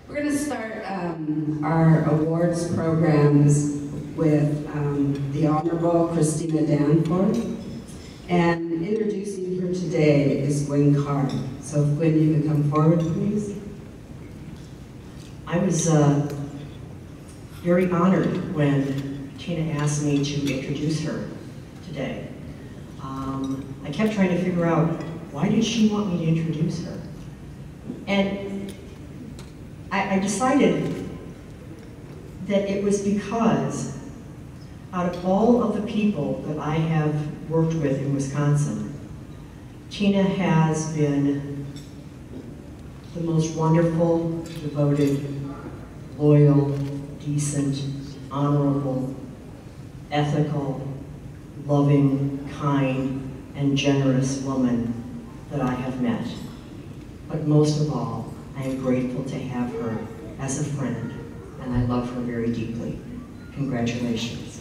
We're going to start our awards programs with the Honorable Christina Danforth. And introducing her today is Gwen Carr. So Gwen, you can come forward, please. I was very honored when Tina asked me to introduce her today. I kept trying to figure out, why did she want me to introduce her? And I decided that it was because out of all of the people that I have worked with in Wisconsin, Tina has been the most wonderful, devoted, loyal, decent, honorable, ethical, loving, kind, and generous woman that I have met. But most of all, I am grateful to have her as a friend, and I love her very deeply. Congratulations.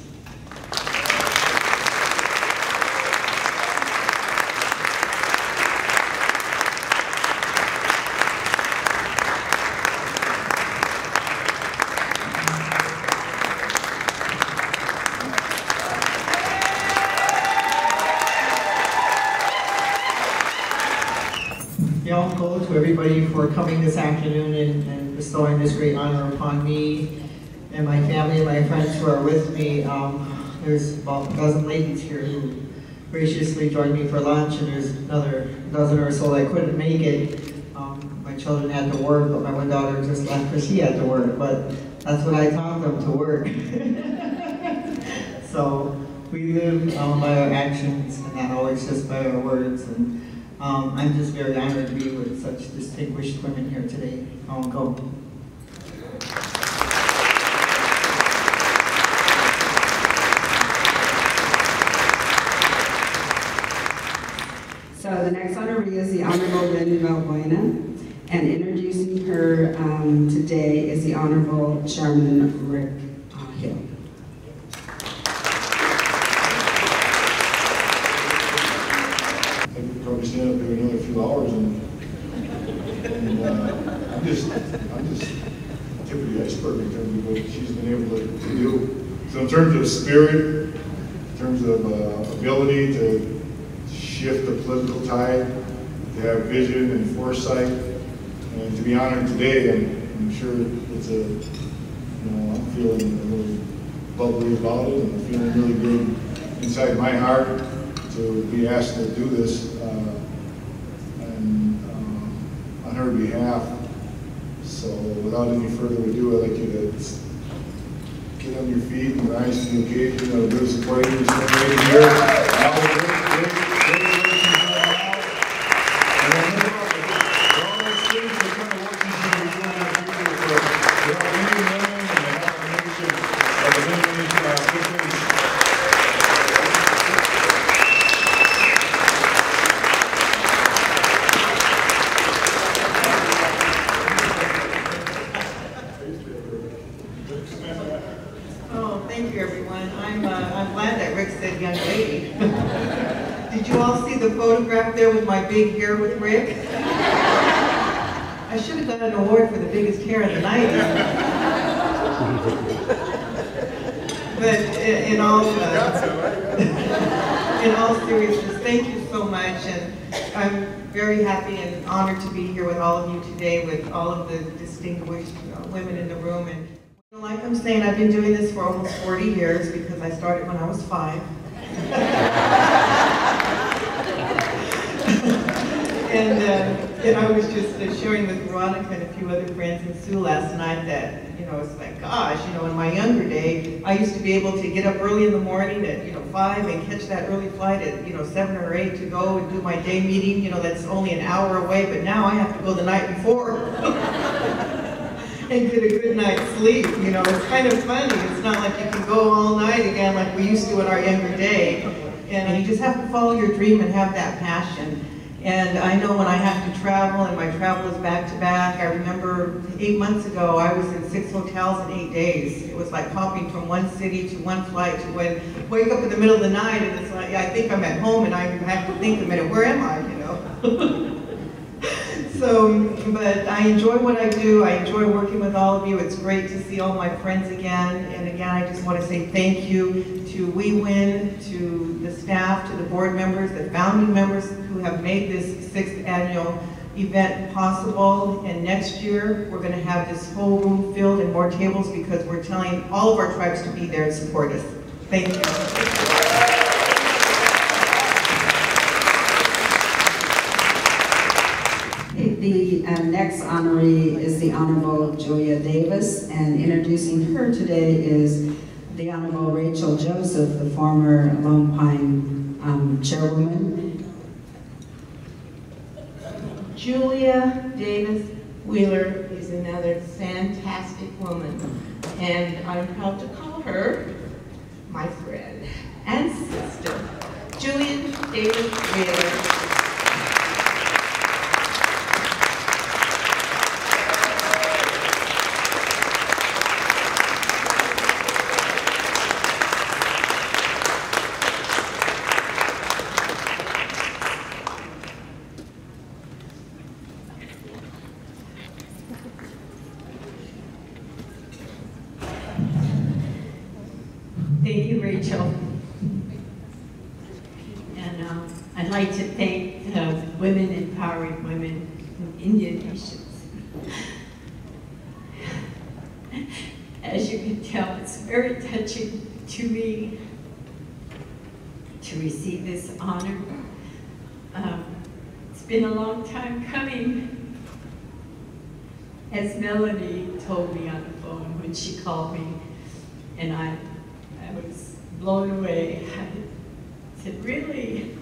To everybody for coming this afternoon and bestowing this great honor upon me and my family and my friends who are with me. There's about a dozen ladies here who graciously joined me for lunch, and there's another dozen or so that couldn't make it. My children had to work, but my one daughter just left because she had to work, but that's what I taught them, to work. So we live by our actions and not always just by our words. And I'm just very honored to be with such distinguished women here today. I'll go. So the next honoree is the Honorable Wewin, and introducing her today is the Honorable Chairman Rick Hill. Probably stand up there another few hours, and I'm just tip of the iceberg in terms of what she's been able to do. So in terms of spirit, in terms of ability to shift the political tide, to have vision and foresight, and to be honored today, I'm sure it's I'm feeling a little bubbly about it, and I'm feeling really good inside my heart to be asked to do this on her behalf. So without any further ado, I'd like you to get on your feet and rise to the occasion of a good supporting you right here. Thank you, everyone. I'm glad that Rick said young lady. Did you all see the photograph there with my big hair with Rick? I should have got an award for the biggest hair in the 90s. But in all seriousness, thank you so much. And I'm very happy and honored to be here with all of you today, with all of the distinguished women in the room. And like I'm saying, I've been doing this for almost 40 years because I started when I was 5. And I was just sharing with Veronica and a few other friends and Sue last night that, it's like, gosh, in my younger day, I used to be able to get up early in the morning at, 5 and catch that early flight at, 7 or 8 to go and do my day meeting, that's only an hour away, but now I have to go the night before. And get a good night's sleep. It's kind of funny. It's not like you can go all night again like we used to in our younger day. And you just have to follow your dream and have that passion. And I know when I have to travel, and my travel is back to back, I remember 8 months ago, I was in 6 hotels in 8 days. It was like hopping from one city to one flight to wake up in the middle of the night, and it's like, I think I'm at home, and I have to think a minute, where am I, So, but I enjoy what I do. I enjoy working with all of you. It's great to see all my friends again. And again, I just want to say thank you to Wewin, to the staff, to the board members, the founding members who have made this 6th annual event possible. And next year, we're going to have this whole room filled and more tables because we're telling all of our tribes to be there and support us. Thank you. The next honoree is the Honorable Julia Davis, and introducing her today is the Honorable Rachel Joseph, the former Lone Pine chairwoman. Julia Davis Wheeler is another fantastic woman, and I'm proud to call her my friend and sister, Julia Davis Wheeler. Thank you, Rachel. And I'd like to thank the Women Empowering Women in Indian Nations. As you can tell, it's very touching to me to receive this honor. It's been a long time coming. As Melanie told me on the phone when she called me, and I was blown away. I said, really?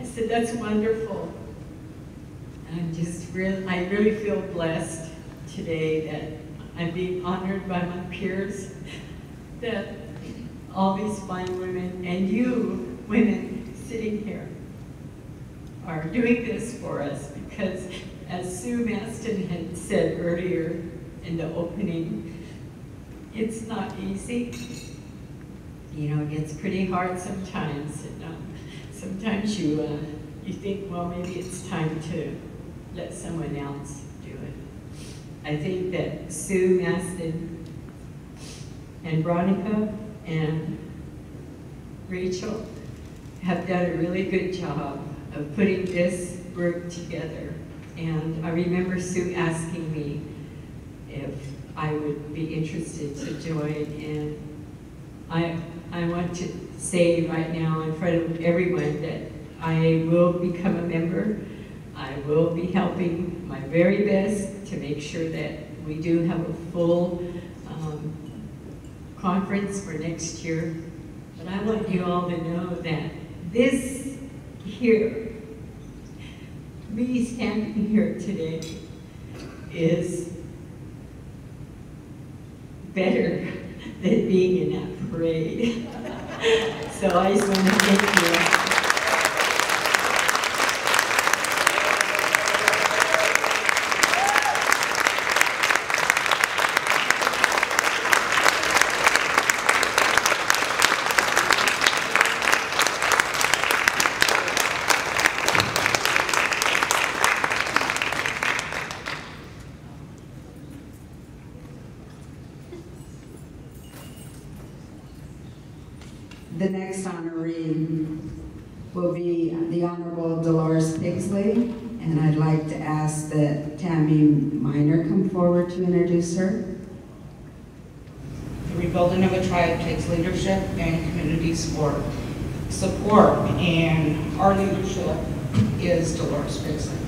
I said, that's wonderful. And I really feel blessed today that I'm being honored by my peers, that all these fine women, and you women sitting here, are doing this for us, because as Sue Maston had said earlier in the opening, it's not easy. You know, it gets pretty hard sometimes. And, sometimes you think, well, maybe it's time to let someone else do it. I think that Sue Maston and Veronica and Rachel have done a really good job of putting this group together. And I remember Sue asking me if I would be interested to join, and I want to say right now in front of everyone that I will become a member. I will be helping my very best to make sure that we do have a full conference for next year. But I want you all to know that this here, me standing here today, is better than being in that parade. So I just want to thank you. The next honoree will be the Honorable Dolores Pigsley, and I'd like to ask that Tammy Miner come forward to introduce her. The rebuilding of a tribe takes leadership and community support, and our leadership is Dolores Pigsley.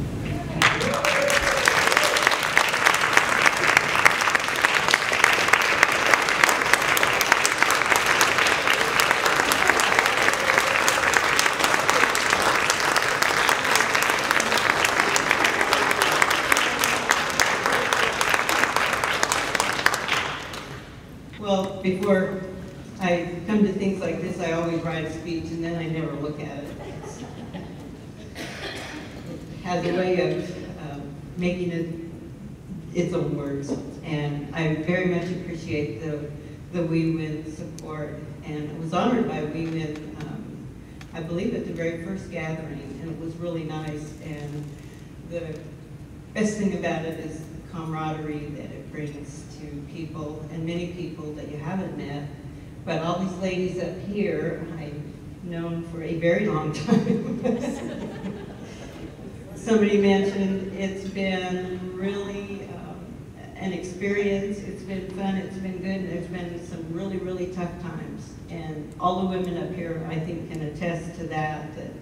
Well, before I come to things like this, I always write a speech and then I never look at it. It has a way of making it its own words. And I very much appreciate the Wewin support. And I was honored by Wewin, I believe at the very first gathering, and it was really nice. And the best thing about it is the camaraderie that it brings to people, and many people that you haven't met. But all these ladies up here, I've known for a very long time. Somebody mentioned it's been really an experience. It's been fun, it's been good, and there's been some really, really tough times. And all the women up here, I think, can attest to that, that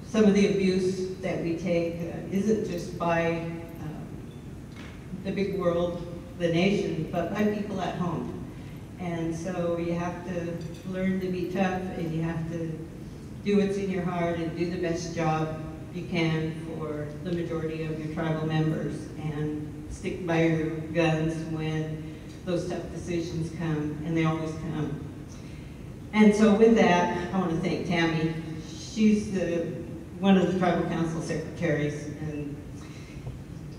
some of the abuse that we take isn't just by the big world, the nation, but by people at home. And so you have to learn to be tough, and you have to do what's in your heart and do the best job you can for the majority of your tribal members, and stick by your guns when those tough decisions come, and they always come. And so with that, I want to thank Tammy. She's one of the tribal council secretaries, and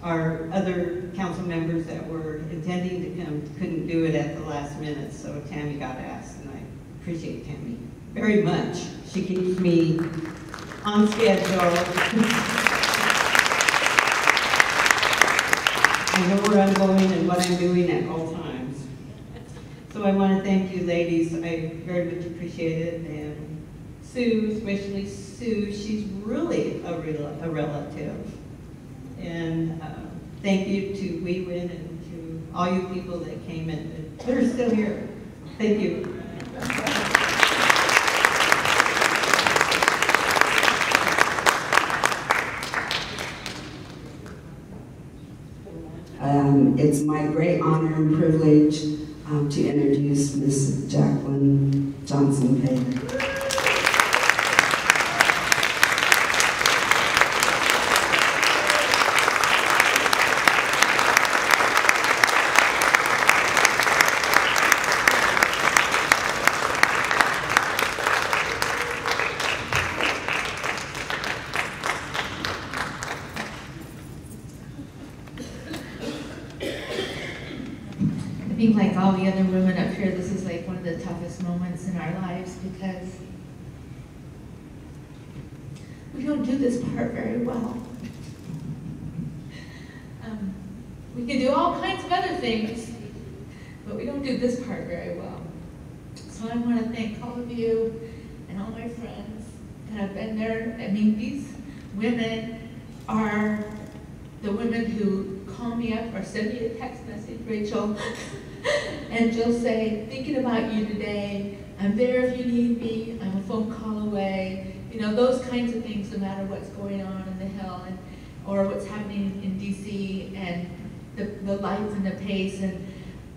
our other council members that were intending to come couldn't do it at the last minute, so Tammy got asked, and I appreciate Tammy very much. She keeps me on schedule. I know where I'm going and what I'm doing at all times. So I want to thank you ladies, I very much appreciate it, and Sue, especially Sue, she's really a relative. And thank you to Wewin and to all you people that came in, that are still here. Thank you. It's my great honor and privilege to introduce Ms. Jacqueline Johnson-Taylor. I think like all the other women up here, this is like one of the toughest moments in our lives because we don't do this part very well. We can do all kinds of other things, but we don't do this part very well. So I want to thank all of you and all my friends that have been there. I mean, these women are the women who call me up or send me a text message, Rachel, and she'll say, thinking about you today, I'm there if you need me, I'm a phone call away, you know, those kinds of things, no matter what's going on in the Hill or what's happening in DC, and the lights and the pace. And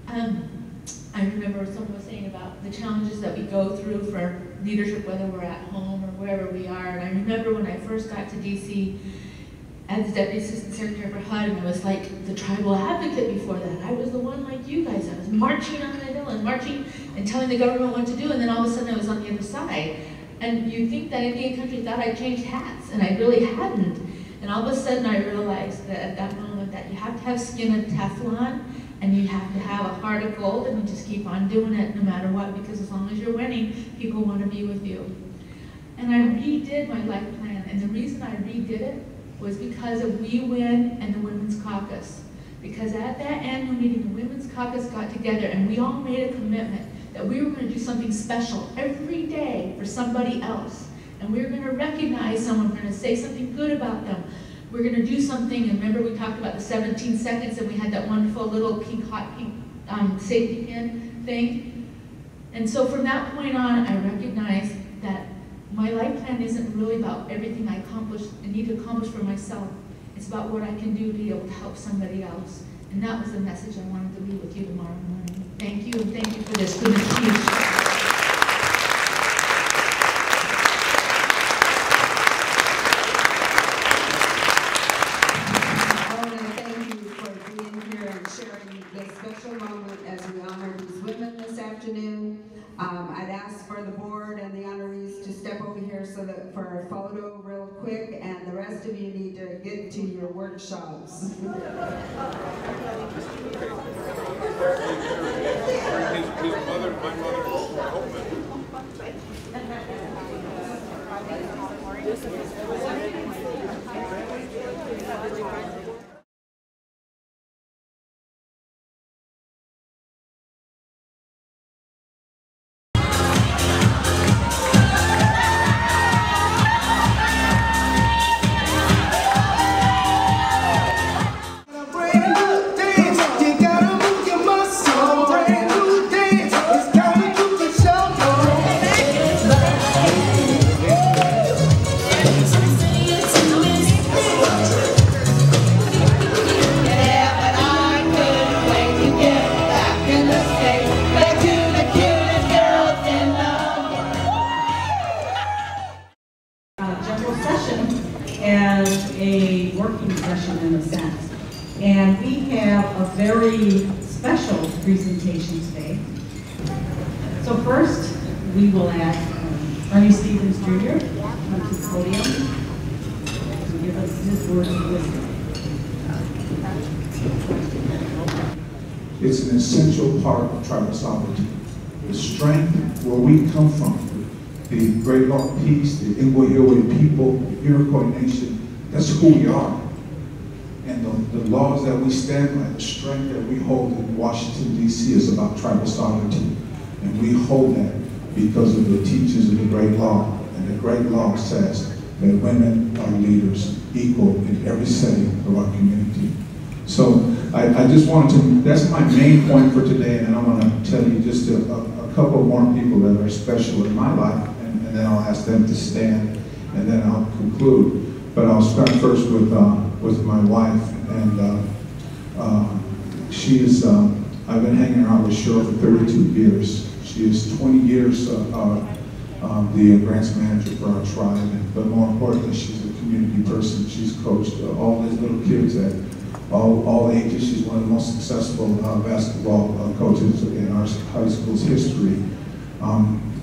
I remember someone was saying about the challenges that we go through for leadership, whether we're at home or wherever we are. And I remember when I first got to DC, as the Deputy Assistant Secretary for HUD, and I was like the tribal advocate before that. I was the one like you guys. I was marching on the Hill and marching and telling the government what to do, and then all of a sudden I was on the other side. And you'd think that Indian country thought I changed hats, and I really hadn't. And all of a sudden I realized that at that moment that you have to have skin of Teflon, and you have to have a heart of gold, and you just keep on doing it no matter what, because as long as you're winning, people want to be with you. And I redid my life plan, and the reason I redid it was because of Wewin and the Women's Caucus. Because at that annual meeting, the Women's Caucus got together and we all made a commitment that we were going to do something special every day for somebody else. And we were going to recognize someone, we're going to say something good about them. We're going to do something, and remember we talked about the 17 seconds and we had that wonderful little pink, hot pink safety pin thing. And so from that point on, I recognized that my life plan isn't really about everything I need to accomplish for myself. It's about what I can do to be able to help somebody else. And that was the message I wanted to leave with you tomorrow morning. Thank you, and thank you for this good speech. I'd ask for the board and the honorees to step over here so that for a photo real quick, and the rest of you need to get to your workshops. His mother, my mother, Holman. possession in a sense. And we have a very special presentation today. So first, we will ask Ernie Stevens Jr. come to the podium to give us his words of wisdom. It's an essential part of tribal sovereignty. The strength where we come from, the Great Law of Peace, the Ingwe people, the Iroquois Nation, that's who we are. And the laws that we stand by, the strength that we hold in Washington, D.C. is about tribal sovereignty. And we hold that because of the teachings of the Great Law. And the Great Law says that women are leaders, equal in every setting of our community. So I just wanted to, that's my main point for today, and then I want to tell you just a couple more people that are special in my life, and then I'll ask them to stand, and then I'll conclude. But I'll start first with my wife, and she is, I've been hanging out with Cheryl for 32 years. She is 20 years the grants manager for our tribe, but more importantly, she's a community person. She's coached all these little kids at all ages. She's one of the most successful basketball coaches in our high school's history.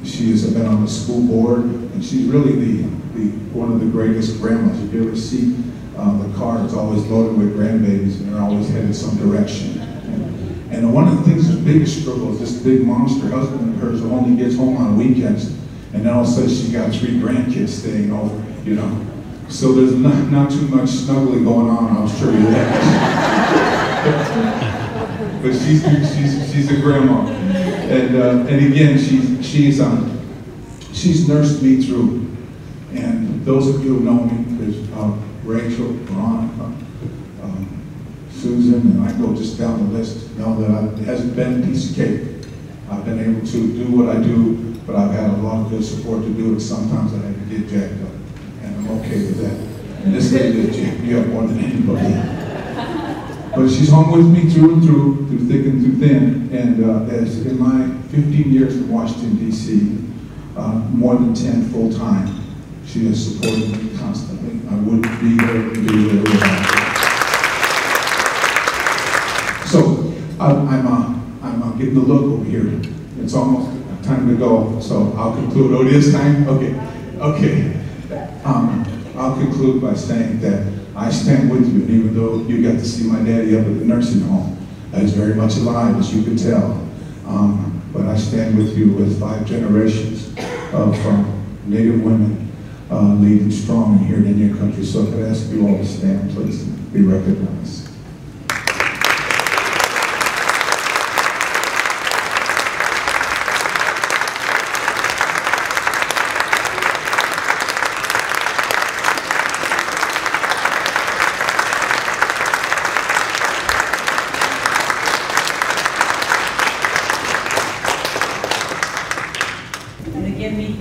She has been on the school board, and she's really one of the greatest grandmas. If you ever see the car, it's always loaded with grandbabies, and they're always headed some direction. And one of the things, the biggest struggle is this big monster husband of hers who only gets home on weekends, and then all of a sudden she's got 3 grandkids staying over, you know. So there's not too much snuggling going on, I'll assure you that. But she's a grandma, and again she's nursed me through. And those of you who know me, there's Rachel, Veronica, Susan, and I go just down the list. Know that it hasn't been a piece of cake. I've been able to do what I do, but I've had a lot of good support to do it. Sometimes I had to get jacked up. I'm okay with that. And this lady will jack me up more than anybody. But she's hung with me through and through thick and through thin. And as in my 15 years in Washington, D.C., more than 10 full-time, she has supported me constantly. I wouldn't be there without her. So I'm getting the look over here. It's almost time to go, so I'll conclude. Oh, it is time? Okay. I'll conclude by saying that I stand with you, and even though you got to see my daddy up at the nursing home, he's very much alive, as you can tell. But I stand with you as 5 generations of Native women leading strong here in your country. So if I ask you all to stand, please, be recognized.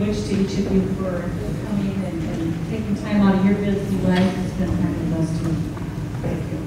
To each of you for coming and taking time out of your busy life to spend time with us too. Thank you.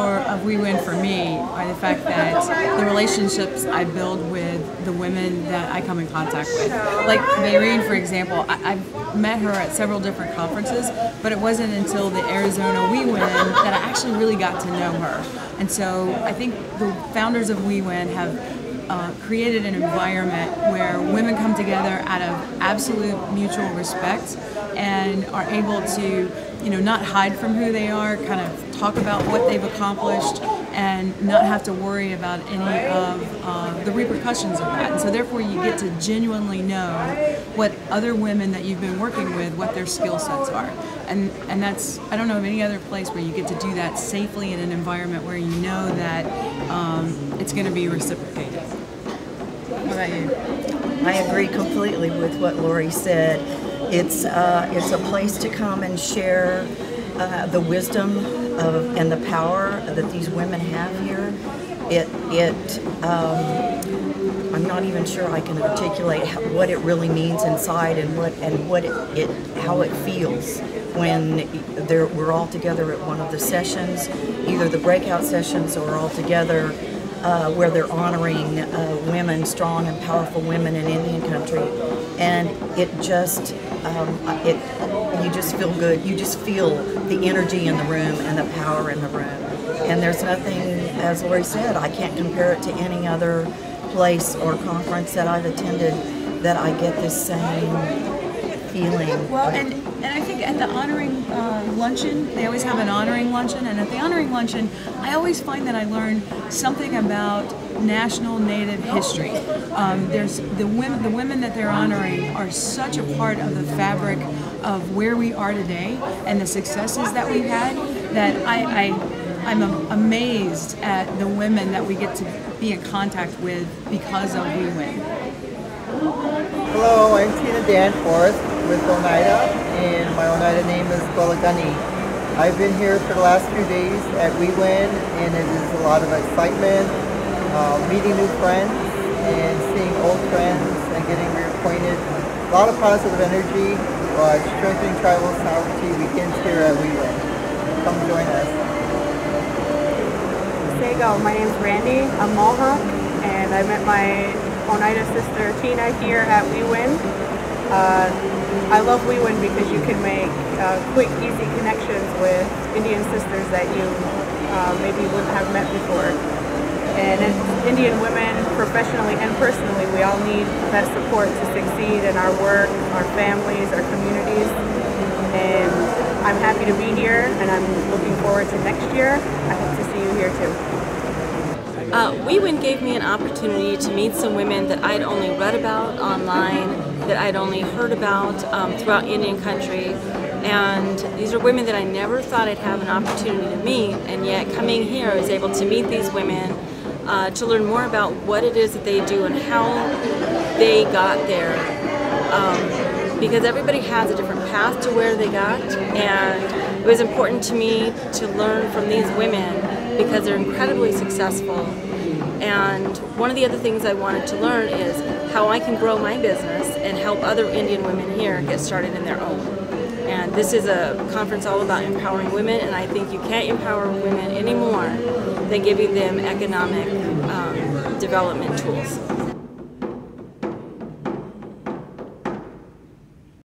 Of Wewin for me are the fact that the relationships I build with the women that I come in contact with. Like Maureen, for example, I've met her at several different conferences, but it wasn't until the Arizona Wewin that I actually really got to know her. And so I think the founders of Wewin have created an environment where women come together out of absolute mutual respect and are able to not hide from who they are, kind of talk about what they've accomplished, and not have to worry about any of the repercussions of that. And so therefore you get to genuinely know what other women that you've been working with, what their skill sets are. And that's, I don't know of any other place where you get to do that safely in an environment where you know that it's going to be reciprocated. What about you? I agree completely with what Lori said. It's a place to come and share the wisdom and the power that these women have here. I'm not even sure I can articulate what it really means inside and how it feels when we're all together at one of the sessions, either the breakout sessions or all together where they're honoring women, strong and powerful women in Indian country. And it just, you just feel good. You just feel the energy in the room and the power in the room. And there's nothing, as Lori said, I can't compare it to any other place or conference that I've attended that I get this same feeling. Well, and I think at the honoring luncheon, they always have an honoring luncheon, and at the honoring luncheon, I always find that I learn something about national Native history. There's the women that they're honoring are such a part of the fabric of where we are today and the successes that we've had that I'm amazed at the women that we get to be in contact with because of Wewin. Hello, I'm Tina Danforth with Oneida, and my Oneida name is Golagani. I've been here for the last few days at Wewin, and it is a lot of excitement, meeting new friends and seeing old friends and getting reacquainted. A lot of positive energy, strengthening tribal sovereignty weekends here at Wewin. Come join us. Sego, my name's Randy. I'm Mohawk, and I met my Oneida sister Tina here at Wewin. I love Wewin because you can make quick, easy connections with Indian sisters that you maybe wouldn't have met before. And as Indian women, professionally and personally, we all need that support to succeed in our work, our families, our communities. And I'm happy to be here, and I'm looking forward to next year. I hope to see you here too. Wewin gave me an opportunity to meet some women that I'd only read about online, that I'd only heard about throughout Indian country. And these are women that I never thought I'd have an opportunity to meet, and yet coming here I was able to meet these women, to learn more about what it is that they do and how they got there. Because everybody has a different path to where they got, and it was important to me to learn from these women because they're incredibly successful. And one of the other things I wanted to learn is how I can grow my business and help other Indian women here get started in their own. And this is a conference all about empowering women, and I think you can't empower women any more than giving them economic development tools.